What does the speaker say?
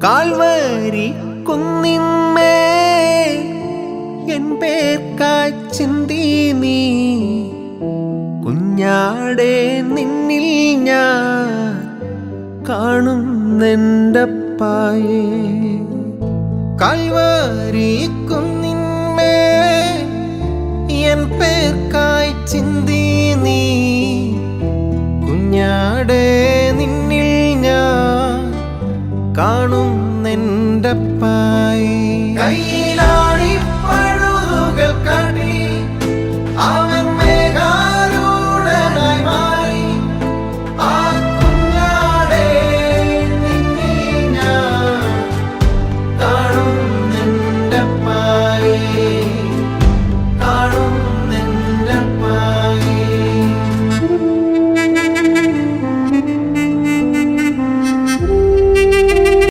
Calvary കുന്നിന്മേൽ N പേർക്കായി ചിന്തി നീ കുഞ്ഞാടെ നിന്നിൽ ഞാൻ കാണുന്നെൻ്റപ്പായേ. കാൽവരി കുന്നിന്മേൽ എൻ പേർക്കായി ചിന്തി നീ കുഞ്ഞാടെ നിന്നിൽ ഞാൻ കാണുന്നെൻ്റപ്പായേ. കയ്യിലാണി പഴുതുകൾ കടി